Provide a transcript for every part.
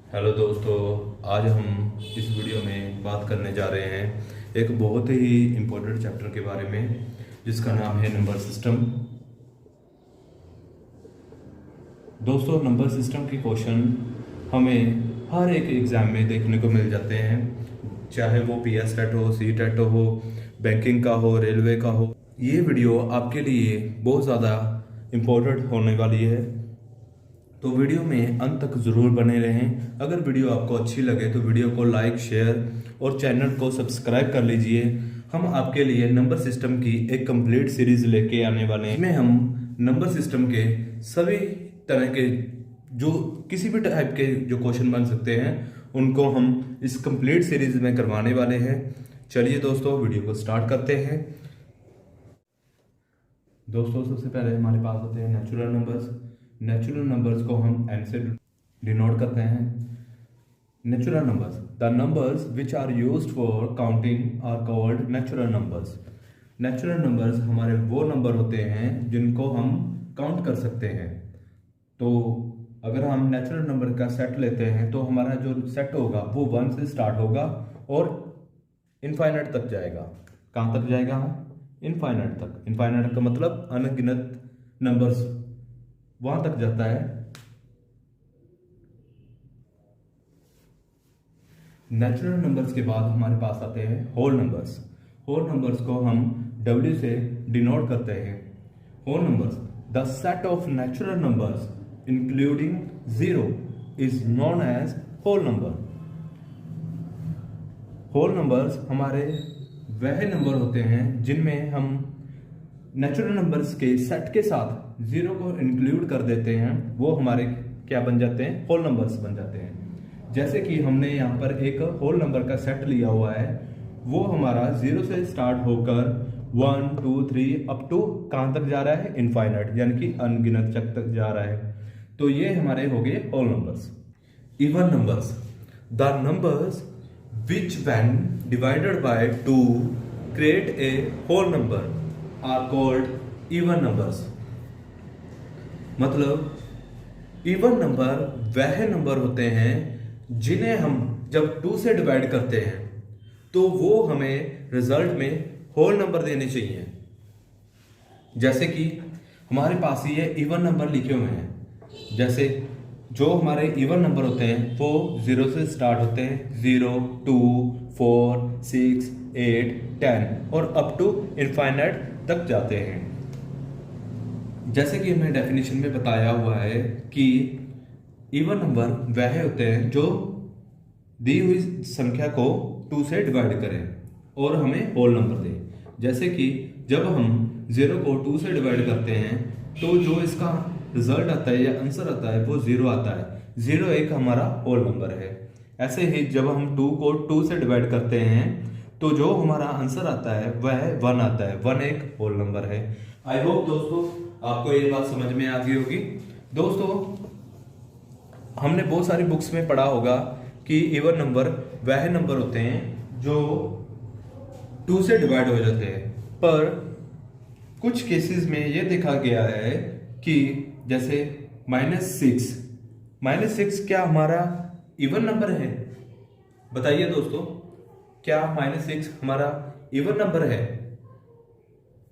Hello दोस्तों, आज हम इस वीडियो में बात करने जा रहे हैं एक बहुत ही इम्पोर्टेंट चैप्टर के बारे में जिसका नाम है नंबर सिस्टम। दोस्तों, नंबर सिस्टम के क्वेश्चन हमें हर एक एग्ज़ाम में देखने को मिल जाते हैं, चाहे वो पीएस टेट हो, सी टेट हो, बैंकिंग का हो, रेलवे का हो। ये वीडियो आपके लिए बहुत ज़्यादा इम्पोर्टेंट होने वाली है, तो वीडियो में अंत तक ज़रूर बने रहें। अगर वीडियो आपको अच्छी लगे तो वीडियो को लाइक, शेयर और चैनल को सब्सक्राइब कर लीजिए। हम आपके लिए नंबर सिस्टम की एक कंप्लीट सीरीज लेके आने वाले हैं, इसमें हम नंबर सिस्टम के सभी तरह के जो किसी भी टाइप के जो क्वेश्चन बन सकते हैं उनको हम इस कंप्लीट सीरीज में करवाने वाले हैं। चलिए दोस्तों, वीडियो को स्टार्ट करते हैं। दोस्तों, सबसे पहले हमारे पास होते हैं नेचुरल नंबर्स। नेचुरल नंबर्स को हम एन से डिनोट करते हैं। Natural numbers, the numbers which are used for counting are called natural numbers. Natural numbers हमारे वो नंबर होते हैं जिनको हम काउंट कर सकते हैं। तो अगर हम नेचुरल नंबर का सेट लेते हैं तो हमारा जो सेट होगा वो 1 से स्टार्ट होगा और इनफाइनाइट तक जाएगा। कहाँ तक जाएगा? इनफाइनाइट तक। इनफाइनाइट का मतलब अनगिनत नंबर्स वहां तक जाता है। नेचुरल नंबर्स के बाद हमारे पास आते हैं होल नंबर्स। होल नंबर्स को हम W से डिनोट करते हैं। Whole numbers, the set of natural numbers including 0 is known as whole number. Whole numbers हमारे वह नंबर होते हैं जिनमें हम नेचुरल नंबर्स के सेट के साथ 0 को इंक्लूड कर देते हैं, वो हमारे क्या बन जाते हैं? होल नंबर्स बन जाते हैं। जैसे कि हमने यहाँ पर एक होल नंबर का सेट लिया हुआ है, वो हमारा 0 से स्टार्ट होकर 1 2 3 अप टू कहाँ तक जा रहा है? इनफाइनाइट, यानी कि अनगिनत तक जा रहा है। तो ये हमारे हो गए whole numbers. Even numbers, the numbers which when divided by 2 create a whole number are called even numbers. मतलब इवन नंबर वह नंबर होते हैं जिन्हें हम जब 2 से डिवाइड करते हैं तो वो हमें रिजल्ट में होल नंबर देने चाहिए। जैसे कि हमारे पास ये इवन नंबर लिखे हुए हैं, जैसे जो हमारे इवन नंबर होते हैं वो 0 से स्टार्ट होते हैं, 0 2 4 6 8 10 और अप टू इनफाइनाइट तक जाते हैं। जैसे कि हमें डेफिनेशन में बताया हुआ है कि इवन नंबर वह होते हैं जो दी हुई संख्या को 2 से डिवाइड करें और हमें होल नंबर दें। जैसे कि जब हम 0 को 2 से डिवाइड करते हैं तो जो इसका रिजल्ट आता है या आंसर आता है वो 0 आता है। 0 एक हमारा होल नंबर है। ऐसे ही जब हम 2 को 2 से डिवाइड करते हैं तो जो हमारा आंसर आता है वह 1 आता है। 1 एक होल नंबर है। आई होप दोस्तों आपको ये बात समझ में आ गई होगी। दोस्तों, हमने बहुत सारी बुक्स में पढ़ा होगा कि इवन नंबर वह नंबर होते हैं जो 2 से डिवाइड हो जाते हैं, पर कुछ केसेस में ये देखा गया है कि जैसे -6 क्या हमारा इवन नंबर है? बताइए दोस्तों, क्या -6 हमारा इवन नंबर है?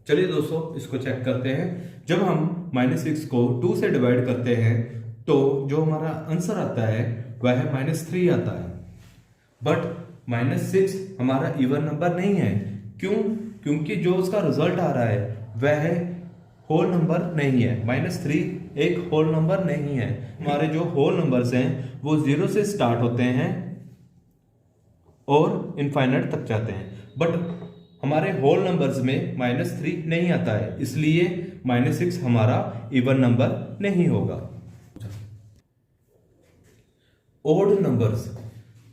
चलिए दोस्तों, इसको चेक करते हैं। जब हम -6 को 2 से डिवाइड करते हैं तो जो हमारा आंसर आता है वह -3 आता है। बट -6 हमारा इवन नंबर नहीं है। क्यों? क्योंकि जो उसका रिजल्ट आ रहा है वह होल नंबर नहीं है। -3 एक होल नंबर नहीं है। हमारे जो होल नंबर्स हैं वो 0 से स्टार्ट होते हैं और इनफाइनाइट तक जाते हैं। बट हमारे होल नंबर्स में -3 नहीं आता है, इसलिए -6 हमारा इवन नंबर नहीं होगा। Odd numbers,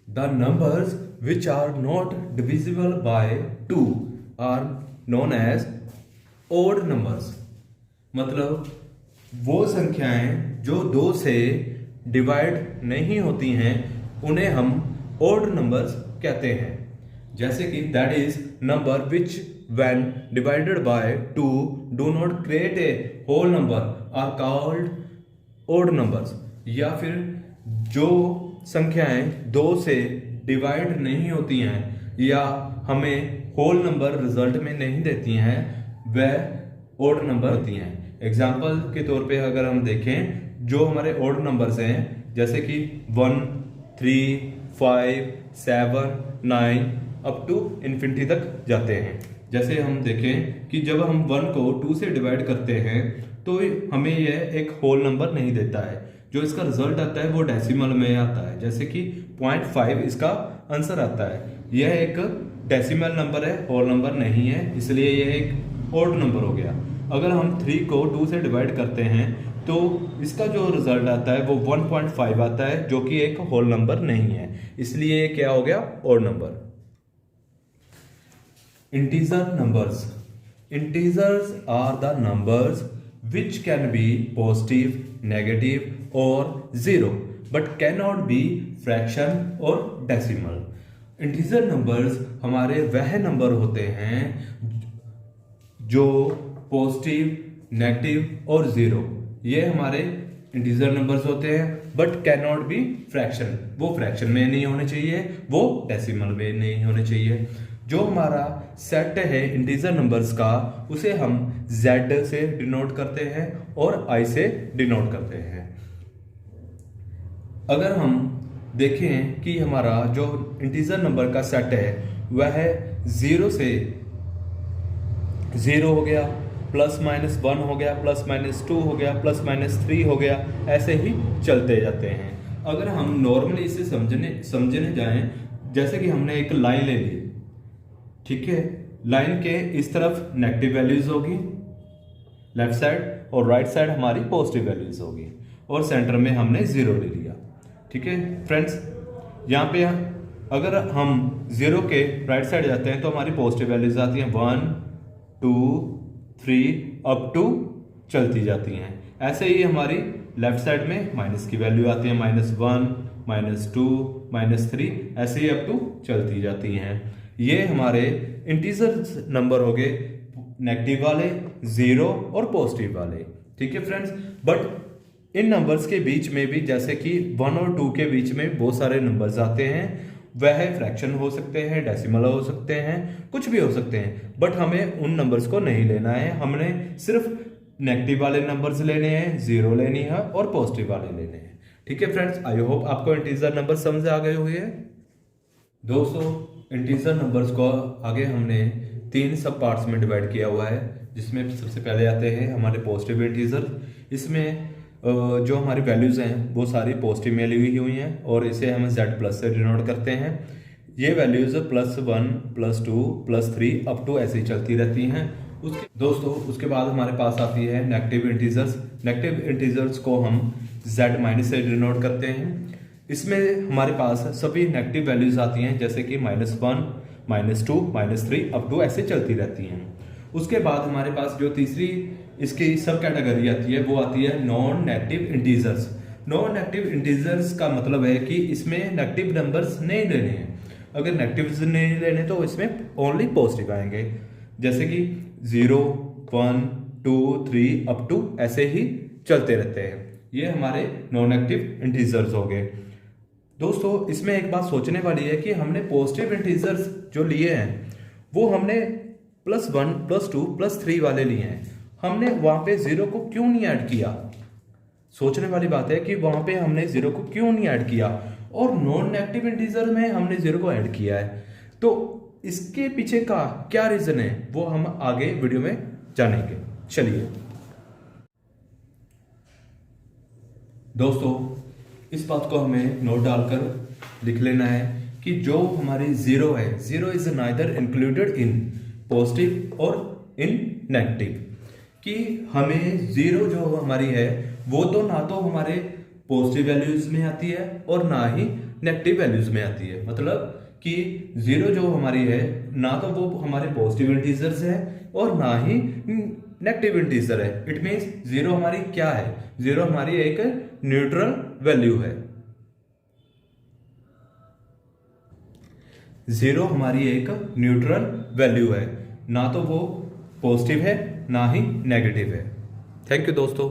the numbers which are not divisible by 2 are known as odd numbers. मतलब वो संख्याएं जो 2 से डिवाइड नहीं होती हैं उन्हें हम ओड नंबर्स कहते हैं। जैसे कि that is number which when divided by 2 do not create a whole number are called odd numbers. या फिर जो संख्याएं 2 से डिवाइड नहीं होती हैं या हमें होल नंबर रिजल्ट में नहीं देती हैं, वह ऑड नंबर होती हैं। एग्जाम्पल के तौर पे अगर हम देखें, जो हमारे ऑड नंबर्स हैं जैसे कि 1, 3, 5, 7, 9 अप टू इन्फिनिटी तक जाते हैं। जैसे हम देखें कि जब हम 1 को 2 से डिवाइड करते हैं तो हमें यह एक होल नंबर नहीं देता है, जो इसका रिजल्ट आता है वो डेसिमल में आता है। जैसे कि 0.5 इसका आंसर आता है। यह एक डेसिमल नंबर है, होल नंबर नहीं है, इसलिए यह एक ऑड नंबर हो गया। अगर हम 3 को 2 से डिवाइड करते हैं तो इसका जो रिजल्ट आता है वो 1.5 आता है, जो कि एक होल नंबर नहीं है, इसलिए ये क्या हो गया, odd number. Integer numbers. Integers are the numbers which can be positive, negative or zero but cannot be fraction or decimal। Integer numbers हमारे वह नंबर होते हैं जो पॉजिटिव, नेगेटिव और जीरो, ये हमारे इंटीजर नंबर्स होते हैं, but can not be fraction. वो फ्रैक्शन में नहीं होने चाहिए, वो डेसिमल में नहीं होने चाहिए। जो हमारा सेट है इंटीजर नंबर्स का, उसे हम Z से डिनोट करते हैं और I से डिनोट करते हैं। अगर हम देखें कि हमारा जो इंटीजर नंबर का सेट है वह 0 से 0 हो गया, +-1 हो गया, +-2 हो गया, +-3 हो गया, ऐसे ही चलते जाते हैं। अगर हम नॉर्मली इसे समझने जाएं, जैसे कि हमने एक लाइन ले ली, ठीक है, लाइन के इस तरफ नेगेटिव वैल्यूज होगी लेफ्ट साइड और राइट साइड हमारी पॉजिटिव वैल्यूज होगी, और सेंटर में हमने 0 ले लिया। ठीक है फ्रेंड्स, यहाँ पे अगर हम 0 के राइट साइड जाते हैं तो हमारी पॉजिटिव वैल्यूज आती हैं 1, 2, 3 अप टू चलती जाती हैं। ऐसे ही हमारी लेफ्ट साइड में माइनस की वैल्यू आती है -1, -2, -3, ऐसे ही अप टू चलती जाती हैं। ये हमारे इंटीजर नंबर हो गए, नेगेटिव वाले, 0 और पॉजिटिव वाले। ठीक है फ्रेंड्स, बट इन नंबर्स के बीच में भी, जैसे कि 1 और 2 के बीच में बहुत सारे नंबर्स आते हैं, वह फ्रैक्शन हो सकते हैं, डेसिमल हो सकते हैं, कुछ भी हो सकते हैं, बट हमें उन नंबर्स को नहीं लेना है। हमने सिर्फ नेगेटिव वाले नंबर्स लेने हैं, 0 लेनी है और पॉजिटिव वाले लेने हैं। ठीक है फ्रेंड्स, आई होप आपको इंटीजर नंबर समझ आ गए हुए हैं। दोस्तों, इंटीजर नंबर्स को आगे हमने 3 सब पार्ट्स में डिवाइड किया हुआ है, जिसमें सबसे पहले आते हैं हमारे पॉजिटिव इंटीजर। इसमें जो हमारी वैल्यूज हैं वो सारी पॉजिटिव में ली हुई हैं और इसे हम Z+ से डिनोट करते हैं। ये वैल्यूज +1, +2, +3 अप टू ऐसे ही चलती रहती हैं। उसके बाद हमारे पास आती है नेगेटिव इंटीजर्स। नेगेटिव इंटीजर्स को हम Z- से डिनोट करते हैं। इसमें हमारे पास सभी नेगेटिव वैल्यूज आती हैं, जैसे कि -1, -2, -3 अप टू ऐसे चलती रहती हैं। उसके बाद हमारे पास जो तीसरी इसकी सब कैटेगरी आती है वो आती है non negative integers. Non negative integers का मतलब है कि इसमें नेगेटिव नंबर्स नहीं लेने हैं। अगर नेगेटिव नहीं लेने तो इसमें ओनली पॉजिटिव आएंगे, जैसे कि 0, 1, 2, 3 अप टू ऐसे ही चलते रहते हैं। ये हमारे नॉन नेगेटिव इंटीजर्स हो गए। दोस्तों, इसमें एक बात सोचने वाली है कि हमने पॉजिटिव इंटीजर्स जो लिए हैं वो हमने +1, +2, +3 वाले लिए हैं, हमने वहां पे 0 को क्यों नहीं ऐड किया। सोचने वाली बात है कि वहां पे हमने 0 को क्यों नहीं ऐड किया, और नॉन नेगेटिव इंटीजर में हमने 0 को ऐड किया है। तो इसके पीछे का क्या रीजन है वो हम आगे वीडियो में जानेंगे। चलिए दोस्तों, इस बात को हमें नोट डालकर लिख लेना है कि जो हमारी 0 है, 0 is neither included in positive और इन नेगेटिव, कि हमें 0 जो हमारी है वो तो ना तो हमारे पॉजिटिव वैल्यूज में आती है और ना ही नेगेटिव वैल्यूज में आती है। मतलब कि 0 जो हमारी है ना तो वो हमारे पॉजिटिव इंटीजर्स है और ना ही नेगेटिव इंटीजर है। इट मीन्स 0 हमारी क्या है, 0 हमारी एक न्यूट्रल वैल्यू है। 0 हमारी एक न्यूट्रल वैल्यू है, ना तो वो पॉजिटिव है ना ही नेगेटिव है। थैंक यू दोस्तों।